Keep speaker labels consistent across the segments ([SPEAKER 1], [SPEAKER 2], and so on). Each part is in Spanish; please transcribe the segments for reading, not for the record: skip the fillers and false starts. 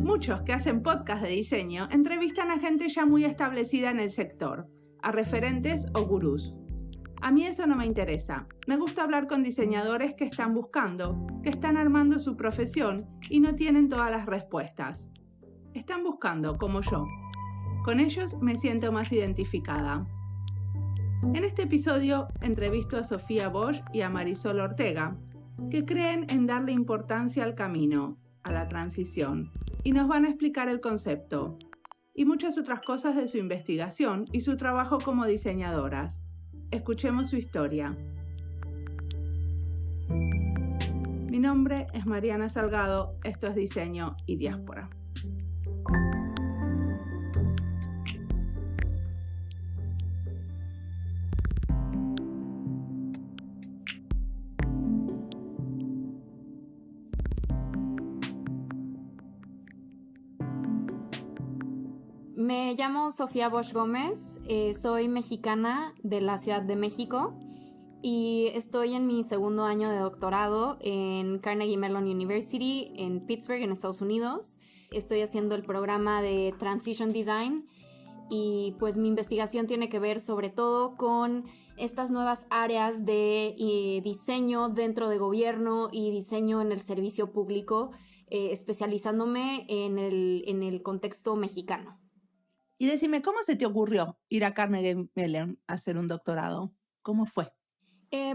[SPEAKER 1] Muchos que hacen podcast de diseño entrevistan a gente ya muy establecida en el sector, a referentes o gurús. A mí eso no me interesa. Me gusta hablar con diseñadores que están buscando, que están armando su profesión y no tienen todas las respuestas. Están buscando, como yo. Con ellos me siento más identificada. En este episodio entrevisto a Sofía Bosch y a Marisol Ortega, que creen en darle importancia al camino, a la transición, y nos van a explicar el concepto y muchas otras cosas de su investigación y su trabajo como diseñadoras. Escuchemos su historia. Mi nombre es Mariana Salgado, esto es Diseño y Diáspora.
[SPEAKER 2] Me llamo Sofía Bosch Gómez, soy mexicana de la Ciudad de México y estoy en mi segundo año de doctorado en Carnegie Mellon University en Pittsburgh, en Estados Unidos. Estoy haciendo el programa de Transition Design y pues mi investigación tiene que ver sobre todo con estas nuevas áreas de diseño dentro de gobierno y diseño en el servicio público, especializándome en el contexto mexicano.
[SPEAKER 1] Y decime, ¿cómo se te ocurrió ir a Carnegie Mellon a hacer un doctorado? ¿Cómo fue?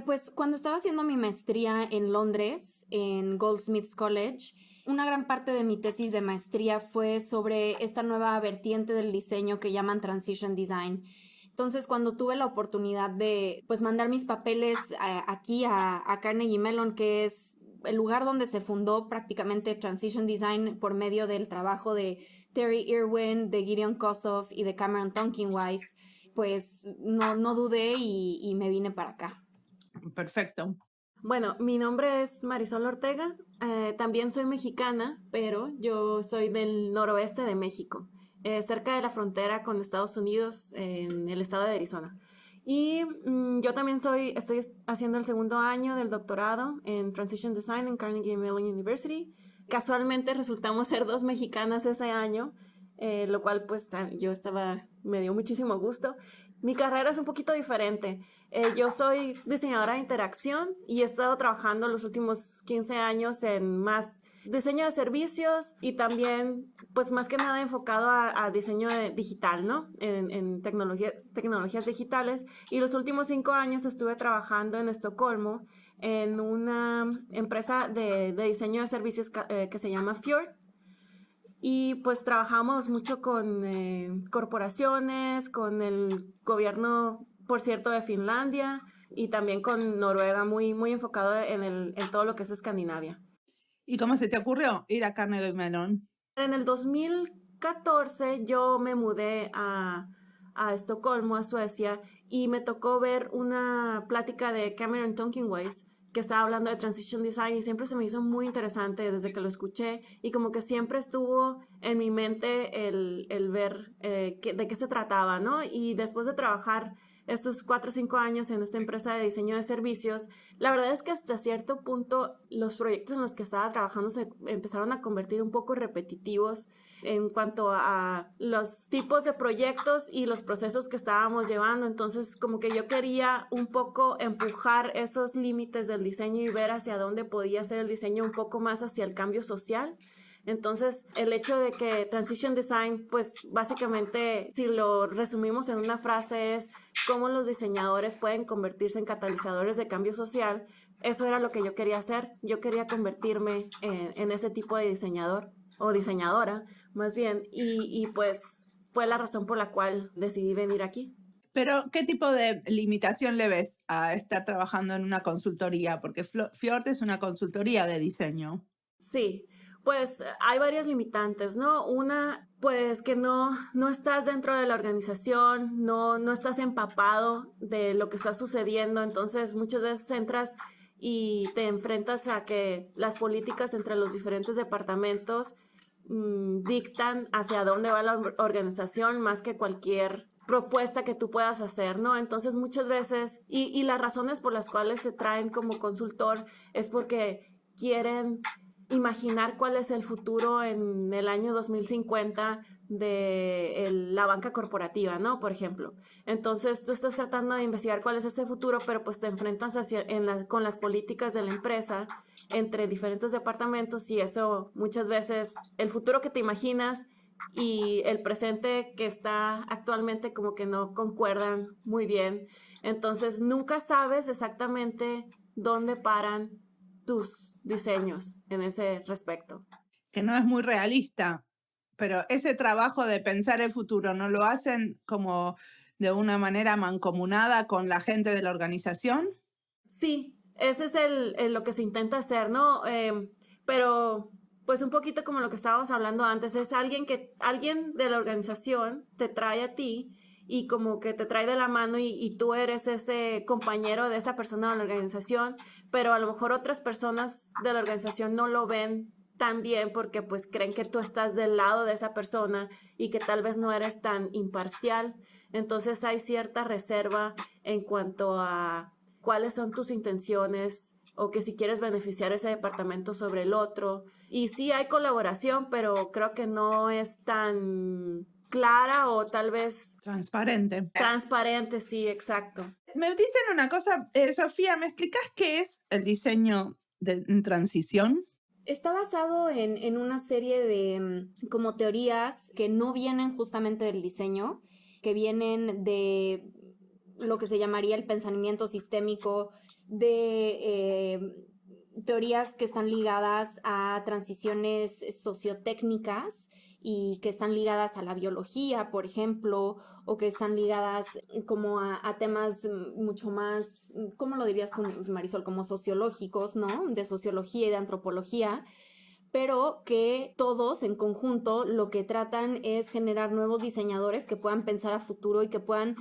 [SPEAKER 2] Pues cuando estaba haciendo mi maestría en Londres, en Goldsmiths College, una gran parte de mi tesis de maestría fue sobre esta nueva vertiente del diseño que llaman Transition Design. Entonces, cuando tuve la oportunidad de mandar mis papeles aquí a Carnegie Mellon, que es el lugar donde se fundó prácticamente Transition Design por medio del trabajo de Terry Irwin, de Gideon Kossoff y de Cameron Tonkinwise, pues no dudé y me vine para acá.
[SPEAKER 1] Perfecto.
[SPEAKER 3] Bueno, mi nombre es Marisol Ortega, también soy mexicana, pero yo soy del noroeste de México, cerca de la frontera con Estados Unidos, en el estado de Arizona. Y yo también estoy haciendo el segundo año del doctorado en Transition Design en Carnegie Mellon University. Casualmente resultamos ser dos mexicanas ese año, lo cual pues me dio muchísimo gusto. Mi carrera es un poquito diferente. Yo soy diseñadora de interacción y he estado trabajando los últimos 15 años en más diseño de servicios y también, pues más que nada enfocado a diseño digital, ¿no? En tecnologías digitales. Y los últimos 5 años estuve trabajando en Estocolmo en una empresa de diseño de servicios que se llama Fjord. Y pues trabajamos mucho con corporaciones, con el gobierno, por cierto, de Finlandia y también con Noruega, muy, muy enfocado en todo lo que es Escandinavia.
[SPEAKER 1] ¿Y cómo se te ocurrió ir a Carnegie Mellon?
[SPEAKER 3] En el 2014 yo me mudé a Estocolmo, a Suecia, y me tocó ver una plática de Cameron Tonkinwise que estaba hablando de Transition Design y siempre se me hizo muy interesante desde que lo escuché y como que siempre estuvo en mi mente el ver de qué se trataba, ¿no? Y después de trabajar estos 4 o 5 años en esta empresa de diseño de servicios, la verdad es que hasta cierto punto los proyectos en los que estaba trabajando se empezaron a convertir un poco repetitivos en cuanto a los tipos de proyectos y los procesos que estábamos llevando. Entonces, como que yo quería un poco empujar esos límites del diseño y ver hacia dónde podía ser el diseño un poco más hacia el cambio social. Entonces, el hecho de que Transition Design, pues básicamente, si lo resumimos en una frase, es cómo los diseñadores pueden convertirse en catalizadores de cambio social. Eso era lo que yo quería hacer. Yo quería convertirme en ese tipo de diseñador o diseñadora, más bien. Y pues fue la razón por la cual decidí venir aquí.
[SPEAKER 1] Pero, ¿qué tipo de limitación le ves a estar trabajando en una consultoría? Porque Fjord es una consultoría de diseño.
[SPEAKER 3] Sí. Pues hay varias limitantes, ¿no? Una, pues que no estás dentro de la organización, no estás empapado de lo que está sucediendo, entonces muchas veces entras y te enfrentas a que las políticas entre los diferentes departamentos dictan hacia dónde va la organización más que cualquier propuesta que tú puedas hacer, ¿no? Entonces muchas veces, y las razones por las cuales se traen como consultor es porque quieren imaginar cuál es el futuro en el año 2050 de la banca corporativa, ¿no? Por ejemplo. Entonces, tú estás tratando de investigar cuál es ese futuro, pero pues te enfrentas con las políticas de la empresa entre diferentes departamentos y eso muchas veces, el futuro que te imaginas y el presente que está actualmente como que no concuerdan muy bien. Entonces, nunca sabes exactamente dónde paran tus diseños en ese respecto.
[SPEAKER 1] Que no es muy realista, pero ese trabajo de pensar el futuro, ¿no lo hacen como de una manera mancomunada con la gente de la organización?
[SPEAKER 3] Sí, ese es lo que se intenta hacer, ¿no? Pero pues un poquito como lo que estábamos hablando antes, es alguien de la organización te trae a ti y como que te trae de la mano y tú eres ese compañero de esa persona de la organización, pero a lo mejor otras personas de la organización no lo ven tan bien porque pues creen que tú estás del lado de esa persona y que tal vez no eres tan imparcial. Entonces hay cierta reserva en cuanto a cuáles son tus intenciones o que si quieres beneficiar ese departamento sobre el otro. Y sí hay colaboración, pero creo que no es tan clara o tal vez
[SPEAKER 1] Transparente.
[SPEAKER 3] Transparente, sí, exacto.
[SPEAKER 1] Me dicen una cosa, Sofía, ¿me explicas qué es el diseño de transición?
[SPEAKER 2] Está basado en una serie de como teorías que no vienen justamente del diseño, que vienen de lo que se llamaría el pensamiento sistémico, de teorías que están ligadas a transiciones sociotécnicas y que están ligadas a la biología, por ejemplo, o que están ligadas como a temas mucho más, ¿cómo lo dirías tú, Marisol? Como sociológicos, ¿no? De sociología y de antropología, pero que todos en conjunto lo que tratan es generar nuevos diseñadores que puedan pensar a futuro y que puedan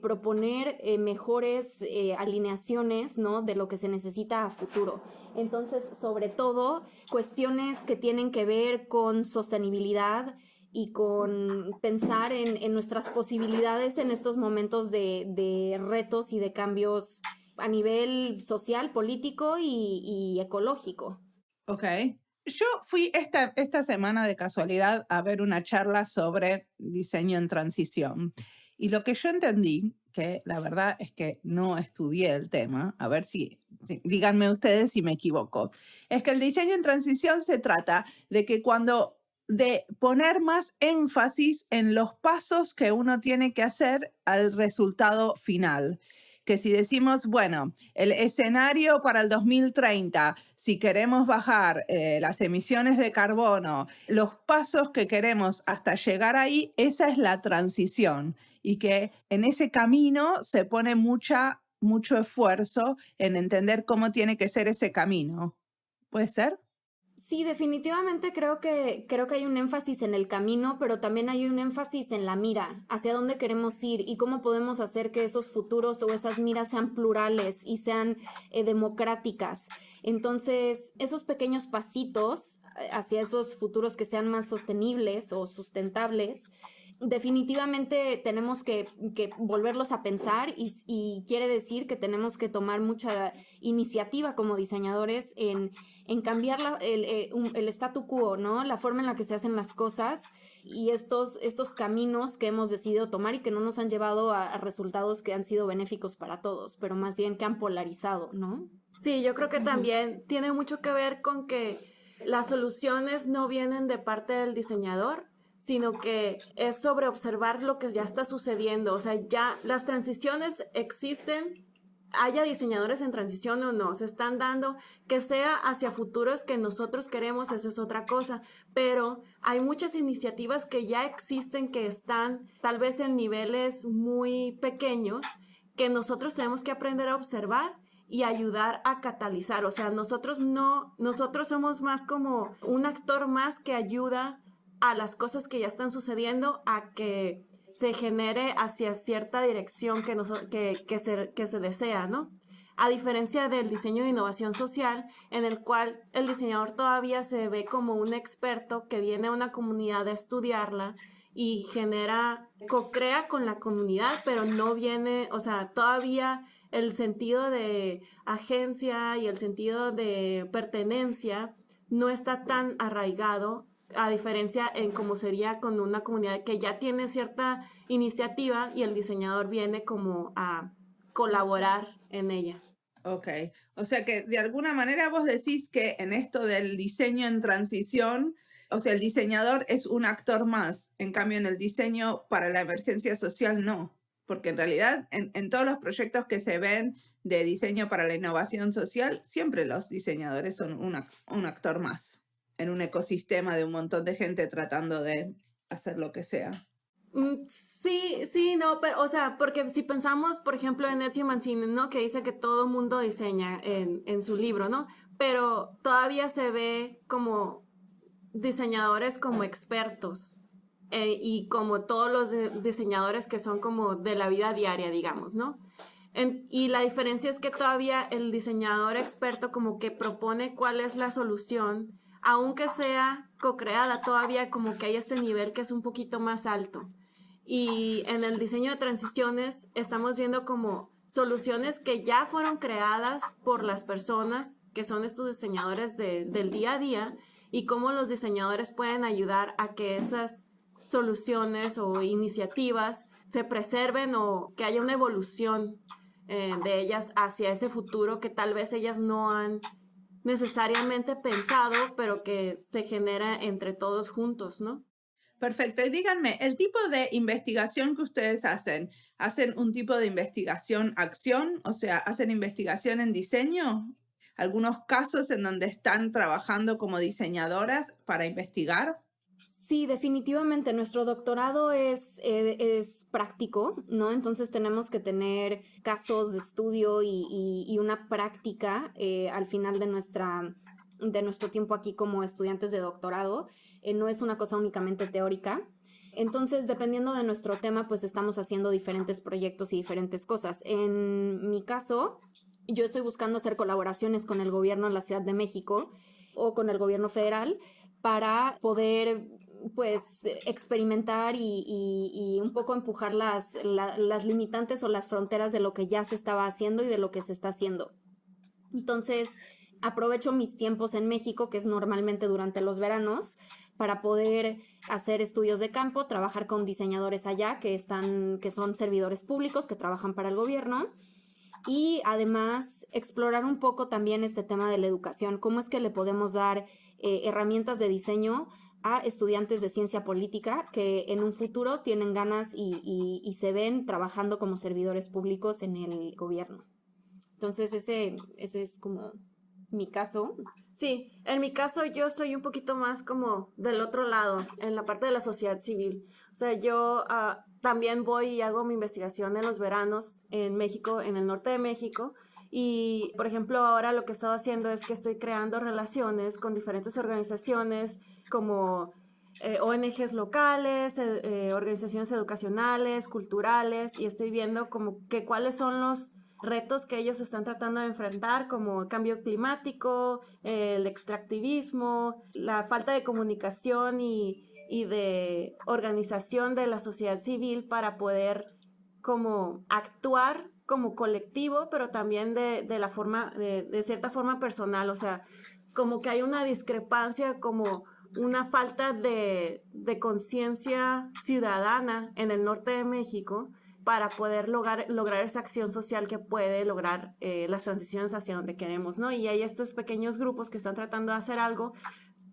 [SPEAKER 2] proponer mejores alineaciones, ¿no? De lo que se necesita a futuro. Entonces, sobre todo, cuestiones que tienen que ver con sostenibilidad y con pensar en nuestras posibilidades en estos momentos de retos y de cambios a nivel social, político y ecológico.
[SPEAKER 1] Ok. Yo fui esta semana de casualidad a ver una charla sobre diseño en transición. Y lo que yo entendí, que la verdad es que no estudié el tema, a ver si díganme ustedes si me equivoco, es que el diseño en transición se trata de que de poner más énfasis en los pasos que uno tiene que hacer al resultado final. Que si decimos, bueno, el escenario para el 2030, si queremos bajar las emisiones de carbono, los pasos que queremos hasta llegar ahí, esa es la transición. Y que en ese camino se pone mucho esfuerzo en entender cómo tiene que ser ese camino. ¿Puede ser?
[SPEAKER 2] Sí, definitivamente creo que hay un énfasis en el camino, pero también hay un énfasis en la mira, hacia dónde queremos ir y cómo podemos hacer que esos futuros o esas miras sean plurales y sean democráticas. Entonces, esos pequeños pasitos hacia esos futuros que sean más sostenibles o sustentables, definitivamente tenemos que volverlos a pensar y quiere decir que tenemos que tomar mucha iniciativa como diseñadores en cambiar el statu quo, ¿no? La forma en la que se hacen las cosas y estos caminos que hemos decidido tomar y que no nos han llevado a resultados que han sido benéficos para todos, pero más bien que han polarizado, ¿no?
[SPEAKER 3] Sí, yo creo que también tiene mucho que ver con que las soluciones no vienen de parte del diseñador, sino que es sobre observar lo que ya está sucediendo. O sea, ya las transiciones existen, haya diseñadores en transición o no, se están dando, que sea hacia futuros que nosotros queremos, esa es otra cosa, pero hay muchas iniciativas que ya existen, que están tal vez en niveles muy pequeños, que nosotros tenemos que aprender a observar y ayudar a catalizar. O sea, nosotros somos más como un actor más que ayuda a las cosas que ya están sucediendo a que se genere hacia cierta dirección que se desea, ¿no? A diferencia del diseño de innovación social, en el cual el diseñador todavía se ve como un experto que viene a una comunidad a estudiarla y co-crea con la comunidad, pero no viene, o sea, todavía el sentido de agencia y el sentido de pertenencia no está tan arraigado, a diferencia en cómo sería con una comunidad que ya tiene cierta iniciativa y el diseñador viene como a colaborar en ella.
[SPEAKER 1] Ok, o sea que de alguna manera vos decís que en esto del diseño en transición, o sea, el diseñador es un actor más, en cambio en el diseño para la emergencia social no, porque en realidad en todos los proyectos que se ven de diseño para la innovación social, siempre los diseñadores son un actor más en un ecosistema de un montón de gente tratando de hacer lo que sea.
[SPEAKER 3] Sí, no, pero, o sea, porque si pensamos, por ejemplo, en Ezio Mancini, ¿no? Que dice que todo mundo diseña en su libro, ¿no? Pero todavía se ve como diseñadores como expertos y como todos los diseñadores que son como de la vida diaria, digamos, ¿no? Y la diferencia es que todavía el diseñador experto como que propone cuál es la solución, aunque sea co-creada, todavía como que hay este nivel que es un poquito más alto. Y en el diseño de transiciones estamos viendo como soluciones que ya fueron creadas por las personas que son estos diseñadores del día a día y cómo los diseñadores pueden ayudar a que esas soluciones o iniciativas se preserven o que haya una evolución de ellas hacia ese futuro que tal vez ellas no han necesariamente pensado, pero que se genera entre todos juntos, ¿no?
[SPEAKER 1] Perfecto. Y díganme, el tipo de investigación que ustedes ¿hacen un tipo de investigación acción? O sea, ¿hacen investigación en diseño? ¿Algunos casos en donde están trabajando como diseñadoras para investigar?
[SPEAKER 2] Sí, definitivamente. Nuestro doctorado es práctico, ¿no? Entonces tenemos que tener casos de estudio y una práctica al final de nuestro tiempo aquí como estudiantes de doctorado. No es una cosa únicamente teórica. Entonces, dependiendo de nuestro tema, pues estamos haciendo diferentes proyectos y diferentes cosas. En mi caso, yo estoy buscando hacer colaboraciones con el gobierno de la Ciudad de México o con el gobierno federal para poder pues experimentar y un poco empujar las limitantes o las fronteras de lo que ya se estaba haciendo y de lo que se está haciendo. Entonces, aprovecho mis tiempos en México, que es normalmente durante los veranos, para poder hacer estudios de campo, trabajar con diseñadores allá que son servidores públicos, que trabajan para el gobierno, y además explorar un poco también este tema de la educación, cómo es que le podemos dar herramientas de diseño a estudiantes de ciencia política que en un futuro tienen ganas y se ven trabajando como servidores públicos en el gobierno. Entonces ese es como mi caso.
[SPEAKER 3] Sí, en mi caso yo soy un poquito más como del otro lado, en la parte de la sociedad civil. O sea, yo también voy y hago mi investigación en los veranos en México, en el norte de México. Y, por ejemplo, ahora lo que he estado haciendo es que estoy creando relaciones con diferentes organizaciones como ONGs locales, organizaciones educacionales, culturales, y estoy viendo como que cuáles son los retos que ellos están tratando de enfrentar, como el cambio climático, el extractivismo, la falta de comunicación y de organización de la sociedad civil para poder como actuar como colectivo, pero también de cierta forma personal. O sea, como que hay una discrepancia, como una falta de conciencia ciudadana en el norte de México para poder lograr esa acción social que puede lograr las transiciones hacia donde queremos, ¿no? Y hay estos pequeños grupos que están tratando de hacer algo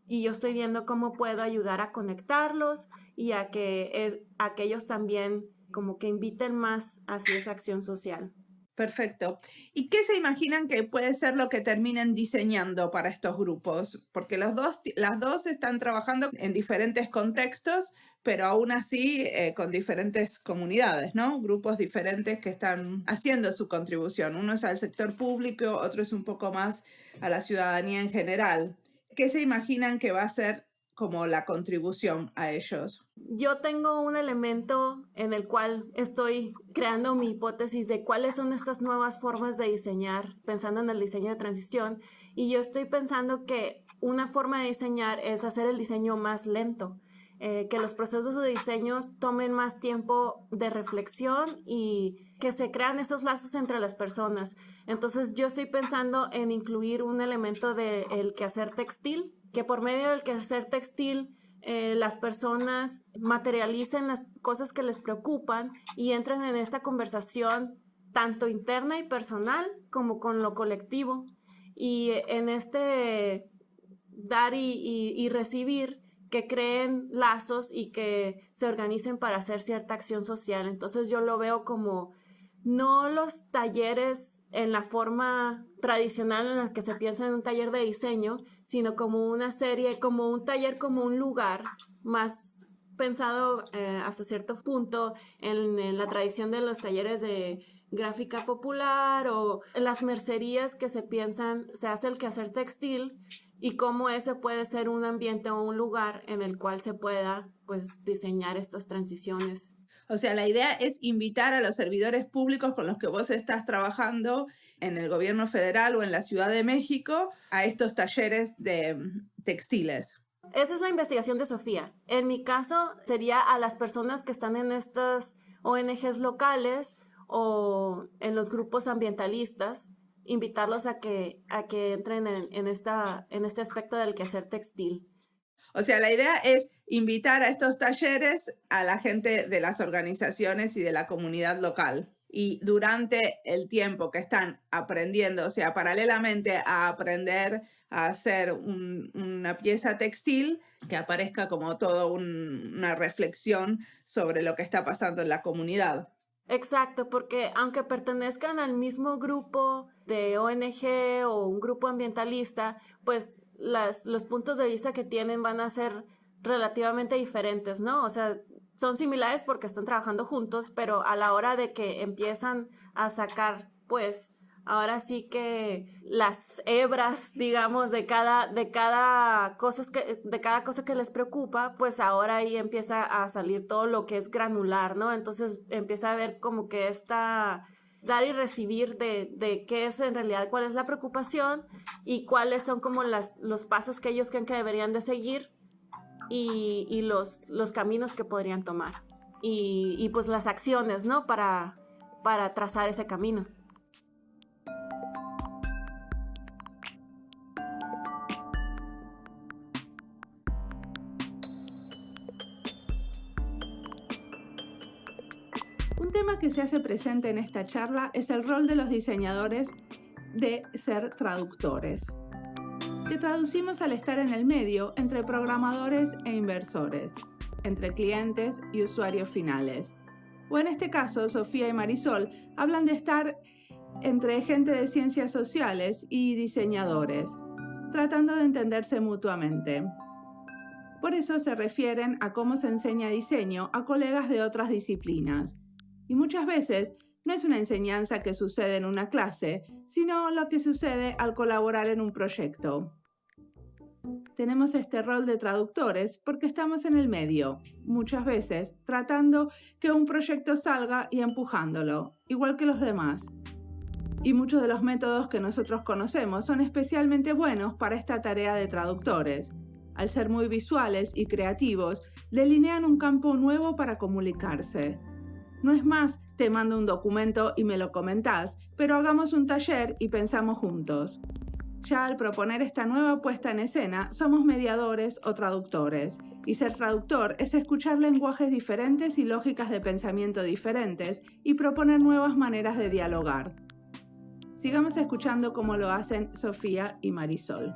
[SPEAKER 3] y yo estoy viendo cómo puedo ayudar a conectarlos y a que ellos también como que inviten más hacia esa acción social.
[SPEAKER 1] Perfecto. ¿Y qué se imaginan que puede ser lo que terminen diseñando para estos grupos? Porque las dos están trabajando en diferentes contextos, pero aún así con diferentes comunidades, ¿no? Grupos diferentes que están haciendo su contribución. Uno es al sector público, otro es un poco más a la ciudadanía en general. ¿Qué se imaginan que va a ser como la contribución a ellos?
[SPEAKER 3] Yo tengo un elemento en el cual estoy creando mi hipótesis de cuáles son estas nuevas formas de diseñar, pensando en el diseño de transición, y yo estoy pensando que una forma de diseñar es hacer el diseño más lento, que los procesos de diseño tomen más tiempo de reflexión y que se crean esos lazos entre las personas. Entonces yo estoy pensando en incluir un elemento del quehacer textil que por medio del quehacer textil las personas materialicen las cosas que les preocupan y entren en esta conversación tanto interna y personal como con lo colectivo. Y en este dar y recibir, que creen lazos y que se organicen para hacer cierta acción social. Entonces yo lo veo como no los talleres en la forma tradicional en la que se piensa en un taller de diseño, sino como una serie, como un taller, como un lugar más pensado hasta cierto punto en la tradición de los talleres de gráfica popular o las mercerías que se piensan, se hace el quehacer textil y cómo ese puede ser un ambiente o un lugar en el cual se pueda pues diseñar estas transiciones.
[SPEAKER 1] O sea, la idea es invitar a los servidores públicos con los que vos estás trabajando en el gobierno federal o en la Ciudad de México a estos talleres de textiles.
[SPEAKER 3] Esa es la investigación de Sofía. En mi caso sería a las personas que están en estas ONGs locales o en los grupos ambientalistas, invitarlos a que entren en este aspecto del quehacer textil.
[SPEAKER 1] O sea, la idea es invitar a estos talleres a la gente de las organizaciones y de la comunidad local. Y durante el tiempo que están aprendiendo, o sea, paralelamente a aprender a hacer una pieza textil, que aparezca como toda una reflexión sobre lo que está pasando en la comunidad.
[SPEAKER 3] Exacto, porque aunque pertenezcan al mismo grupo de ONG o un grupo ambientalista, pues los puntos de vista que tienen van a ser relativamente diferentes, ¿no? O sea, son similares porque están trabajando juntos, pero a la hora de que empiezan a sacar, pues, ahora sí que las hebras, digamos, de cada cosa que les preocupa, pues ahora ahí empieza a salir todo lo que es granular, ¿no? Entonces empieza a ver como que dar y recibir de qué es en realidad, cuál es la preocupación y cuáles son como los pasos que ellos creen que deberían de seguir y los caminos que podrían tomar y pues las acciones, ¿no? Para trazar ese camino.
[SPEAKER 1] Un tema que se hace presente en esta charla es el rol de los diseñadores de ser traductores, que traducimos al estar en el medio entre programadores e inversores, entre clientes y usuarios finales. O en este caso, Sofía y Marisol hablan de estar entre gente de ciencias sociales y diseñadores, tratando de entenderse mutuamente. Por eso se refieren a cómo se enseña diseño a colegas de otras disciplinas. Y muchas veces no es una enseñanza que sucede en una clase, sino lo que sucede al colaborar en un proyecto. Tenemos este rol de traductores porque estamos en el medio, muchas veces tratando que un proyecto salga y empujándolo, igual que los demás. Y muchos de los métodos que nosotros conocemos son especialmente buenos para esta tarea de traductores. Al ser muy visuales y creativos, delinean un campo nuevo para comunicarse. No es más, te mando un documento y me lo comentás, pero hagamos un taller y pensamos juntos. Ya al proponer esta nueva puesta en escena, somos mediadores o traductores. Y ser traductor es escuchar lenguajes diferentes y lógicas de pensamiento diferentes y proponer nuevas maneras de dialogar. Sigamos escuchando cómo lo hacen Sofía y Marisol.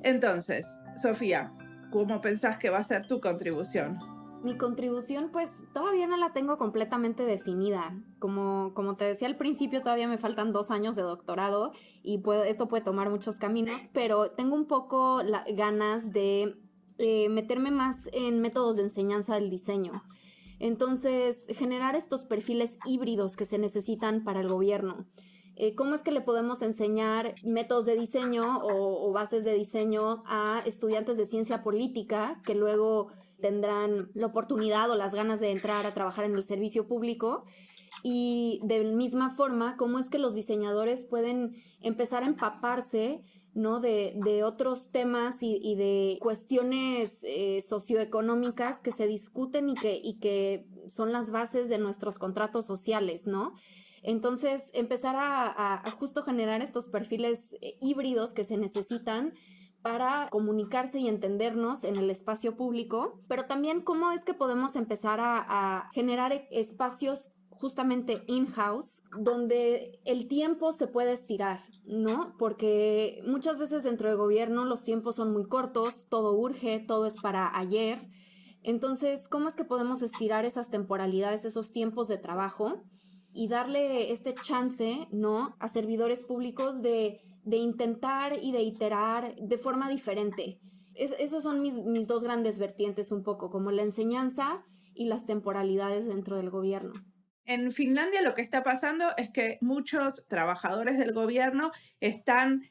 [SPEAKER 1] Entonces, Sofía, ¿cómo pensás que va a ser tu contribución?
[SPEAKER 2] Mi contribución, pues, todavía no la tengo completamente definida. Como te decía al principio, todavía me faltan 2 años de doctorado y esto puede tomar muchos caminos, pero tengo un poco ganas de meterme más en métodos de enseñanza del diseño. Entonces, generar estos perfiles híbridos que se necesitan para el gobierno. ¿Cómo es que le podemos enseñar métodos de diseño o bases de diseño a estudiantes de ciencia política que luego tendrán la oportunidad o las ganas de entrar a trabajar en el servicio público? Y de misma forma, ¿cómo es que los diseñadores pueden empezar a empaparse, ¿no? de otros temas y de cuestiones socioeconómicas que se discuten y que son las bases de nuestros contratos sociales, ¿no? Entonces, empezar a justo generar estos perfiles híbridos que se necesitan para comunicarse y entendernos en el espacio público, pero también cómo es que podemos empezar a generar espacios justamente in-house, donde el tiempo se puede estirar, ¿no? Porque muchas veces dentro del gobierno los tiempos son muy cortos, todo urge, todo es para ayer. Entonces, ¿cómo es que podemos estirar esas temporalidades, esos tiempos de trabajo y darle este chance, ¿no?, a servidores públicos de intentar y de iterar de forma diferente? Esos son mis dos grandes vertientes un poco, como la enseñanza y las temporalidades dentro del gobierno.
[SPEAKER 1] En Finlandia lo que está pasando es que muchos trabajadores del gobierno están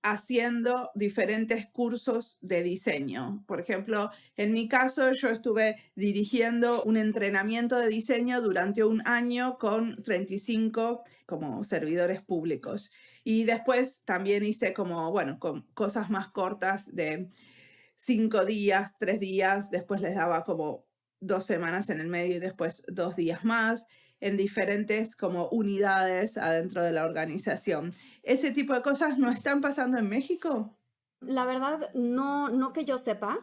[SPEAKER 1] haciendo diferentes cursos de diseño. Por ejemplo, en mi caso, yo estuve dirigiendo un entrenamiento de diseño durante un año con 35 como servidores públicos. Y después también hice como, bueno, con cosas más cortas de 5 días, 3 días, después les daba como 2 semanas en el medio y después 2 días más, en diferentes como unidades adentro de la organización. ¿Ese tipo de cosas no están pasando en México?
[SPEAKER 2] La verdad, no que yo sepa.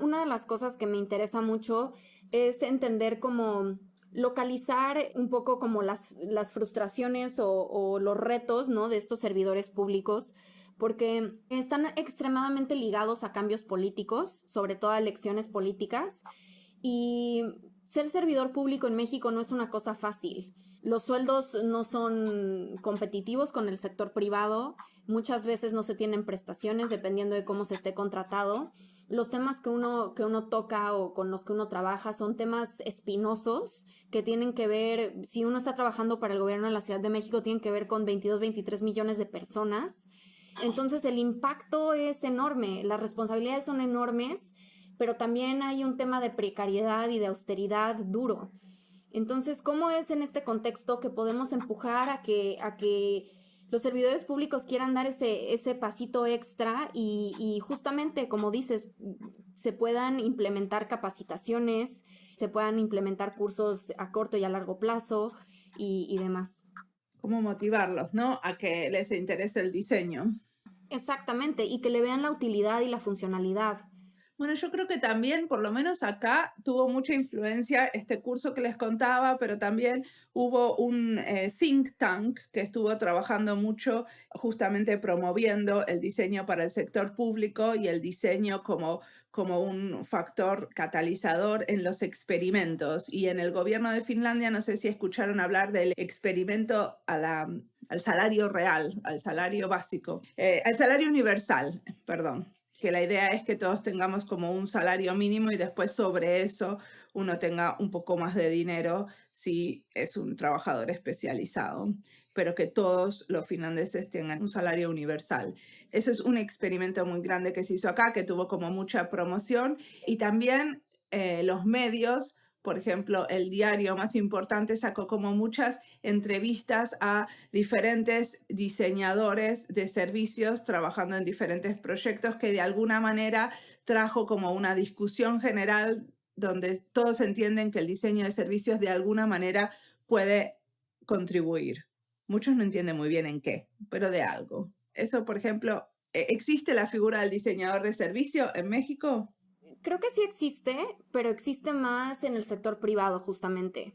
[SPEAKER 2] Una de las cosas que me interesa mucho es entender cómo localizar un poco como las frustraciones o los retos, ¿no?, de estos servidores públicos, porque están extremadamente ligados a cambios políticos, sobre todo a elecciones políticas, y ser servidor público en México no es una cosa fácil. Los sueldos no son competitivos con el sector privado. Muchas veces no se tienen prestaciones dependiendo de cómo se esté contratado. Los temas que uno toca o con los que uno trabaja son temas espinosos que tienen que ver, si uno está trabajando para el gobierno de la Ciudad de México, tienen que ver con 22, 23 millones de personas. Entonces el impacto es enorme, las responsabilidades son enormes, pero también hay un tema de precariedad y de austeridad duro. Entonces, ¿cómo es en este contexto que podemos empujar a que los servidores públicos quieran dar ese pasito extra y justamente, como dices, se puedan implementar capacitaciones, se puedan implementar cursos a corto y a largo plazo y demás?
[SPEAKER 1] ¿Cómo motivarlos, no? A que les interese el diseño.
[SPEAKER 2] Exactamente, y que le vean la utilidad y la funcionalidad.
[SPEAKER 1] Bueno, yo creo que también, por lo menos acá, tuvo mucha influencia este curso que les contaba, pero también hubo un think tank que estuvo trabajando mucho justamente promoviendo el diseño para el sector público y el diseño como un factor catalizador en los experimentos. Y en el gobierno de Finlandia, no sé si escucharon hablar del experimento al salario real, al salario básico, al salario universal, perdón. Que la idea es que todos tengamos como un salario mínimo y después sobre eso uno tenga un poco más de dinero si es un trabajador especializado, pero que todos los finlandeses tengan un salario universal. Eso es un experimento muy grande que se hizo acá, que tuvo como mucha promoción y también los medios. Por ejemplo, el diario más importante sacó como muchas entrevistas a diferentes diseñadores de servicios trabajando en diferentes proyectos que de alguna manera trajo como una discusión general donde todos entienden que el diseño de servicios de alguna manera puede contribuir. Muchos no entienden muy bien en qué, pero de algo. Eso, por ejemplo, ¿existe la figura del diseñador de servicio en México?
[SPEAKER 2] Creo que sí existe, pero existe más en el sector privado, justamente.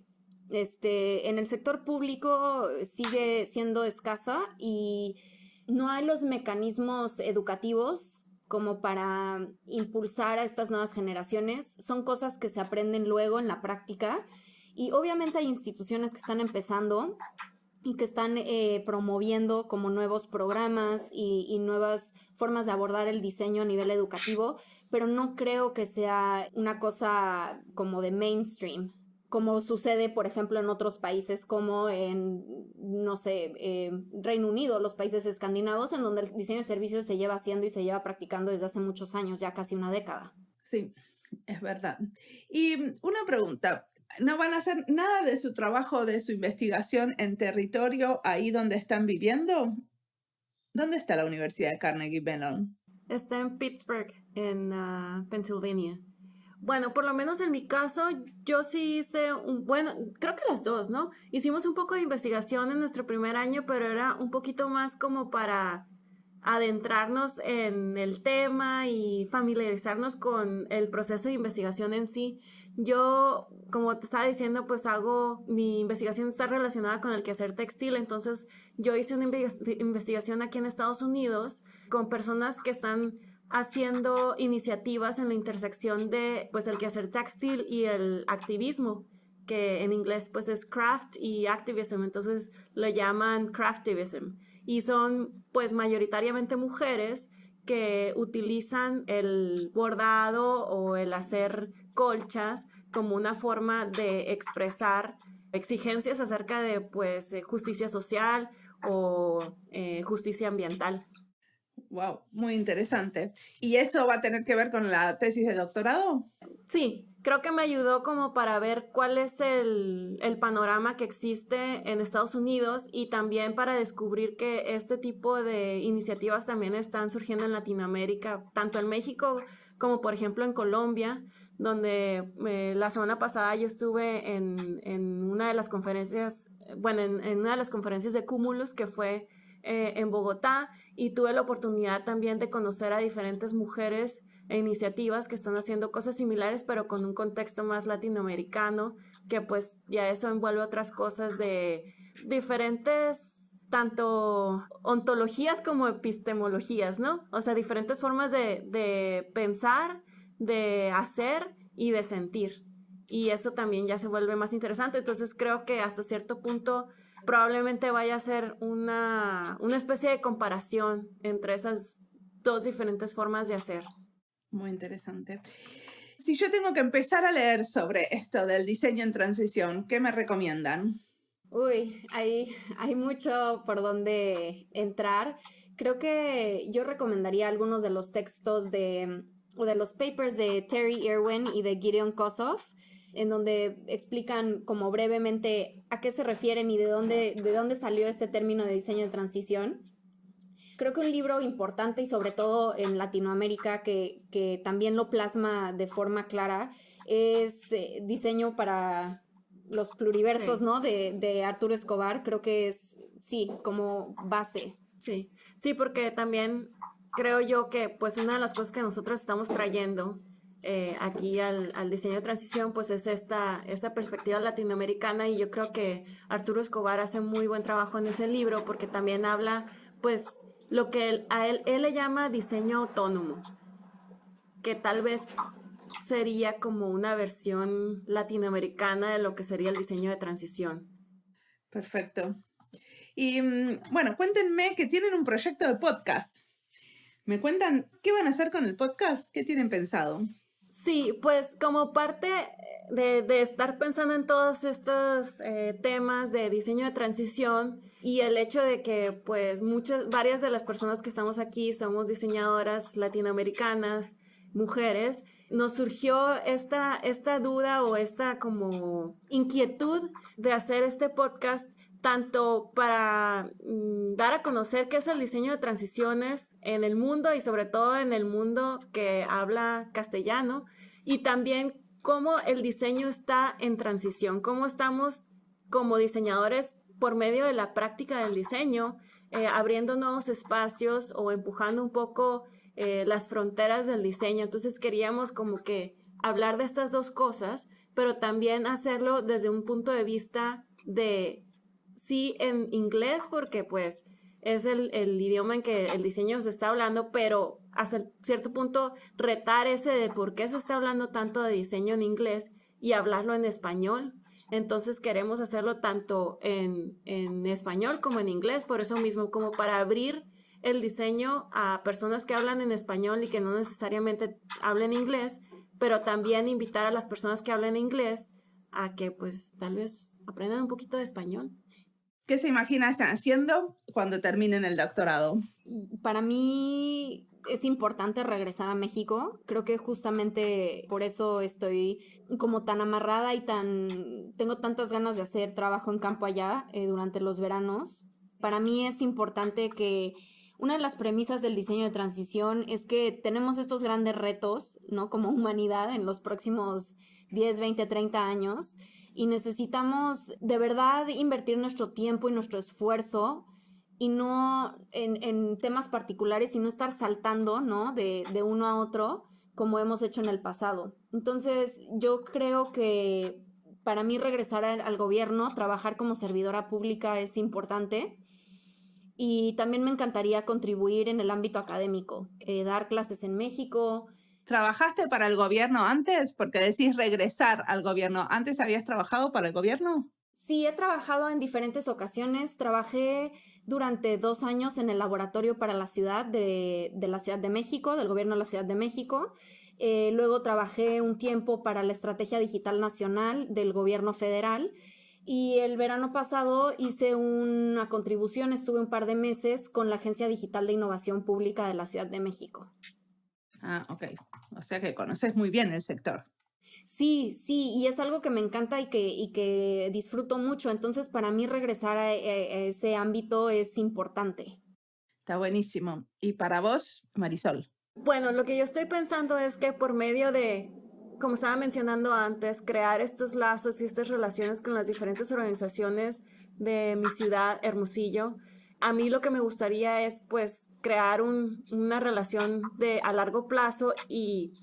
[SPEAKER 2] En el sector público sigue siendo escasa y no hay los mecanismos educativos como para impulsar a estas nuevas generaciones. Son cosas que se aprenden luego en la práctica y obviamente hay instituciones que están empezando y que están promoviendo como nuevos programas y nuevas formas de abordar el diseño a nivel educativo, pero no creo que sea una cosa como de mainstream, como sucede, por ejemplo, en otros países como en, no sé, Reino Unido, los países escandinavos, en donde el diseño de servicios se lleva haciendo y se lleva practicando desde hace muchos años, ya casi una década.
[SPEAKER 1] Sí, es verdad. Y una pregunta. ¿No van a hacer nada de su trabajo, de su investigación en territorio ahí donde están viviendo? ¿Dónde está la Universidad de Carnegie Mellon?
[SPEAKER 3] Está en Pittsburgh, en Pennsylvania. Bueno, por lo menos en mi caso, yo sí hice bueno, creo que las dos, ¿no? Hicimos un poco de investigación en nuestro primer año, pero era un poquito más como para adentrarnos en el tema y familiarizarnos con el proceso de investigación en sí. Yo, como te estaba diciendo, pues mi investigación está relacionada con el quehacer textil, entonces yo hice una investigación aquí en Estados Unidos con personas que están haciendo iniciativas en la intersección de pues el quehacer textil y el activismo, que en inglés pues es craft y activism, entonces le llaman craftivism y son pues mayoritariamente mujeres que utilizan el bordado o el hacer colchas como una forma de expresar exigencias acerca de pues justicia social o justicia ambiental.
[SPEAKER 1] Wow, muy interesante. ¿Y eso va a tener que ver con la tesis de doctorado?
[SPEAKER 3] Sí, creo que me ayudó como para ver cuál es el panorama que existe en Estados Unidos y también para descubrir que este tipo de iniciativas también están surgiendo en Latinoamérica, tanto en México como por ejemplo en Colombia, donde la semana pasada yo estuve en una de las conferencias, bueno, en una de las conferencias de Cumulus que fue en Bogotá y tuve la oportunidad también de conocer a diferentes mujeres e iniciativas que están haciendo cosas similares, pero con un contexto más latinoamericano, que pues ya eso envuelve otras cosas de diferentes, tanto ontologías como epistemologías, ¿no? O sea, diferentes formas de pensar, de hacer y de sentir. Y eso también ya se vuelve más interesante. Entonces creo que hasta cierto punto probablemente vaya a ser una especie de comparación entre esas dos diferentes formas de hacer.
[SPEAKER 1] Muy interesante. Si yo tengo que empezar a leer sobre esto del diseño en transición, ¿qué me recomiendan?
[SPEAKER 2] Uy, hay mucho por donde entrar. Creo que yo recomendaría algunos de los textos o de los papers de Terry Irwin y de Gideon Kossoff, en donde explican como brevemente a qué se refieren y de dónde salió este término de diseño de transición. Creo que un libro importante y sobre todo en Latinoamérica que también lo plasma de forma clara es Diseño para los Pluriversos,
[SPEAKER 3] Sí.
[SPEAKER 2] ¿no? De Arturo Escobar. Creo que es, sí, como base.
[SPEAKER 3] Sí, sí, porque también creo yo que pues una de las cosas que nosotros estamos trayendo aquí al diseño de transición pues es esta perspectiva latinoamericana y yo creo que Arturo Escobar hace muy buen trabajo en ese libro porque también habla pues lo que él le llama diseño autónomo, que tal vez sería como una versión latinoamericana de lo que sería el diseño de transición.
[SPEAKER 1] Perfecto. Y bueno, cuéntenme que tienen un proyecto de podcast. ¿Me cuentan qué van a hacer con el podcast? ¿Qué tienen pensado?
[SPEAKER 3] Sí, pues como parte de estar pensando en todos estos temas de diseño de transición y el hecho de que pues varias de las personas que estamos aquí somos diseñadoras latinoamericanas, mujeres, nos surgió esta duda o esta como inquietud de hacer este podcast tanto para dar a conocer qué es el diseño de transiciones en el mundo y sobre todo en el mundo que habla castellano y también cómo el diseño está en transición, cómo estamos como diseñadores por medio de la práctica del diseño, abriendo nuevos espacios o empujando un poco las fronteras del diseño. Entonces queríamos como que hablar de estas dos cosas, pero también hacerlo desde un punto de vista de sí en inglés porque pues es el idioma en que el diseño se está hablando, pero hasta cierto punto retar ese de por qué se está hablando tanto de diseño en inglés y hablarlo en español. Entonces queremos hacerlo tanto en español como en inglés, por eso mismo, como para abrir el diseño a personas que hablan en español y que no necesariamente hablen inglés, pero también invitar a las personas que hablan inglés a que pues tal vez aprendan un poquito de español.
[SPEAKER 1] ¿Qué se imaginan haciendo cuando terminen el doctorado?
[SPEAKER 2] Para mí es importante regresar a México. Creo que justamente por eso estoy como tan amarrada y tengo tantas ganas de hacer trabajo en campo allá durante los veranos. Para mí es importante que una de las premisas del diseño de transición es que tenemos estos grandes retos, ¿no? Como humanidad en los próximos 10, 20, 30 años y necesitamos de verdad invertir nuestro tiempo y nuestro esfuerzo y no en temas particulares y no estar saltando, ¿no? De uno a otro como hemos hecho en el pasado. Entonces, yo creo que para mí regresar al gobierno, trabajar como servidora pública es importante y también me encantaría contribuir en el ámbito académico, dar clases en México.
[SPEAKER 1] ¿Trabajaste para el gobierno antes? Porque decís regresar al gobierno. ¿Antes habías trabajado para el gobierno?
[SPEAKER 2] Sí, he trabajado en diferentes ocasiones. Trabajé durante 2 años en el laboratorio para la ciudad de la Ciudad de México, del gobierno de la Ciudad de México. Luego trabajé un tiempo para la Estrategia Digital Nacional del gobierno federal. Y el verano pasado hice una contribución, estuve un par de meses con la Agencia Digital de Innovación Pública de la Ciudad de México.
[SPEAKER 1] Ah, ok. O sea que conoces muy bien el sector.
[SPEAKER 2] Sí, y es algo que me encanta y que disfruto mucho. Entonces, para mí regresar a ese ámbito es importante.
[SPEAKER 1] Está buenísimo. ¿Y para vos, Marisol?
[SPEAKER 3] Bueno, lo que yo estoy pensando es que por medio de, como estaba mencionando antes, crear estos lazos y estas relaciones con las diferentes organizaciones de mi ciudad, Hermosillo, a mí lo que me gustaría es pues crear una relación a largo plazo y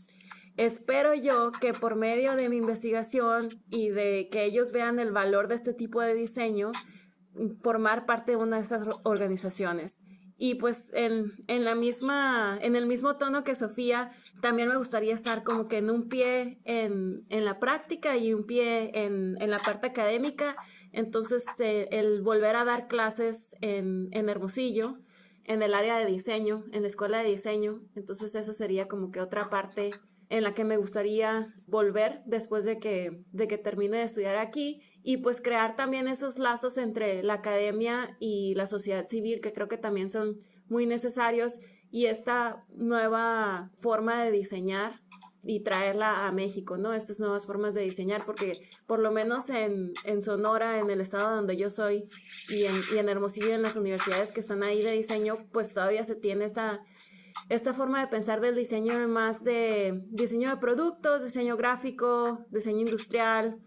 [SPEAKER 3] espero yo que por medio de mi investigación y de que ellos vean el valor de este tipo de diseño, formar parte de una de esas organizaciones. Y pues en el mismo tono que Sofía, también me gustaría estar como que en un pie en la práctica y un pie en la parte académica. Entonces, el volver a dar clases en Hermosillo, en el área de diseño, en la escuela de diseño. Entonces, eso sería como que otra parte en la que me gustaría volver después de que termine de estudiar aquí y pues crear también esos lazos entre la academia y la sociedad civil que creo que también son muy necesarios y esta nueva forma de diseñar y traerla a México, ¿no? Estas nuevas formas de diseñar porque por lo menos en Sonora, en el estado donde yo soy y en Hermosillo, en las universidades que están ahí de diseño, pues todavía se tiene esta forma de pensar del diseño más de diseño de productos, diseño gráfico, diseño industrial,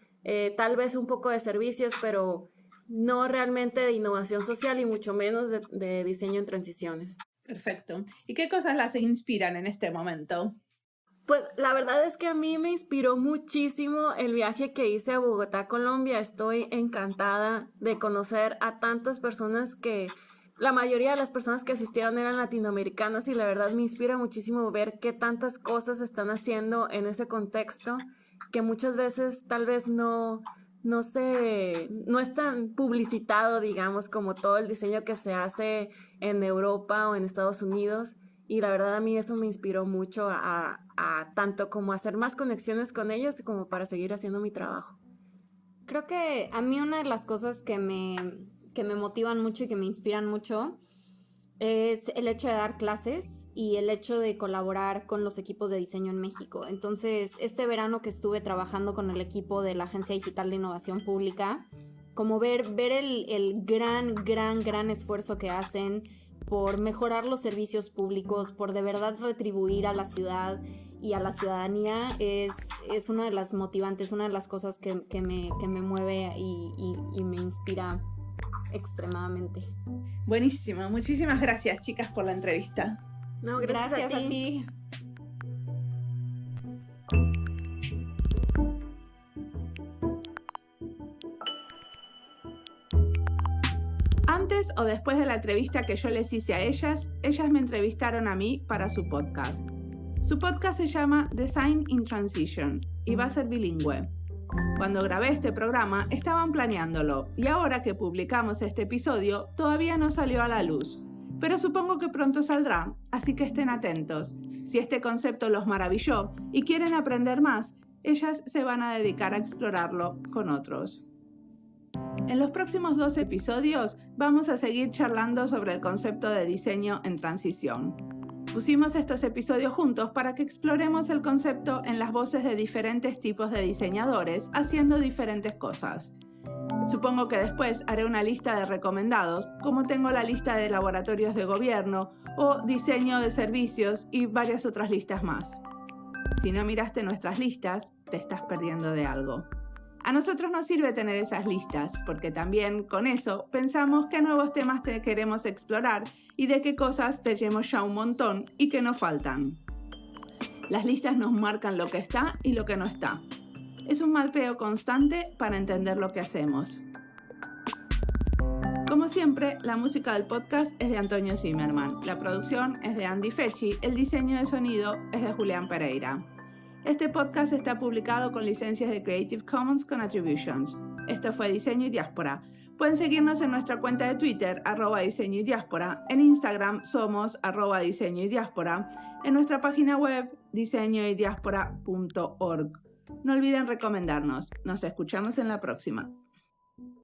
[SPEAKER 3] tal vez un poco de servicios, pero no realmente de innovación social y mucho menos de diseño en transiciones.
[SPEAKER 1] Perfecto. ¿Y qué cosas las inspiran en este momento?
[SPEAKER 3] Pues la verdad es que a mí me inspiró muchísimo el viaje que hice a Bogotá, Colombia. Estoy encantada de conocer a tantas personas que la mayoría de las personas que asistieron eran latinoamericanas y la verdad me inspira muchísimo ver qué tantas cosas están haciendo en ese contexto que muchas veces tal vez no es tan publicitado, digamos, como todo el diseño que se hace en Europa o en Estados Unidos. Y la verdad a mí eso me inspiró mucho a tanto como hacer más conexiones con ellos como para seguir haciendo mi trabajo.
[SPEAKER 2] Creo que a mí una de las cosas que me motivan mucho y que me inspiran mucho es el hecho de dar clases y el hecho de colaborar con los equipos de diseño en México. Entonces, este verano que estuve trabajando con el equipo de la Agencia Digital de Innovación Pública, como ver el gran esfuerzo que hacen por mejorar los servicios públicos, por de verdad retribuir a la ciudad y a la ciudadanía, es una de las motivantes, una de las cosas que me mueve y me inspira extremadamente.
[SPEAKER 1] Buenísimo. Muchísimas gracias, chicas, por la entrevista.
[SPEAKER 3] No, gracias a ti.
[SPEAKER 1] Antes o después de la entrevista que yo les hice a ellas me entrevistaron a mí para su podcast. Su podcast se llama Design in Transition y va a ser bilingüe. Cuando grabé este programa estaban planeándolo y ahora que publicamos este episodio todavía no salió a la luz, pero supongo que pronto saldrá, así que estén atentos. Si este concepto los maravilló y quieren aprender más, ellas se van a dedicar a explorarlo con otros. En los próximos 2 episodios vamos a seguir charlando sobre el concepto de diseño en transición. Pusimos estos episodios juntos para que exploremos el concepto en las voces de diferentes tipos de diseñadores haciendo diferentes cosas. Supongo que después haré una lista de recomendados, como tengo la lista de laboratorios de gobierno o diseño de servicios y varias otras listas más. Si no miraste nuestras listas, te estás perdiendo de algo. A nosotros nos sirve tener esas listas, porque también con eso pensamos qué nuevos temas te queremos explorar y de qué cosas tenemos ya un montón y que nos faltan. Las listas nos marcan lo que está y lo que no está. Es un mapeo constante para entender lo que hacemos. Como siempre, la música del podcast es de Antonio Zimmerman, la producción es de Andy Fechi, el diseño de sonido es de Julián Pereira. Este podcast está publicado con licencias de Creative Commons con Attributions. Esto fue Diseño y Diáspora. Pueden seguirnos en nuestra cuenta de Twitter, @diseño y diáspora. En Instagram somos @diseño y diáspora. En nuestra página web, diseñoydiaspora.org. No olviden recomendarnos. Nos escuchamos en la próxima.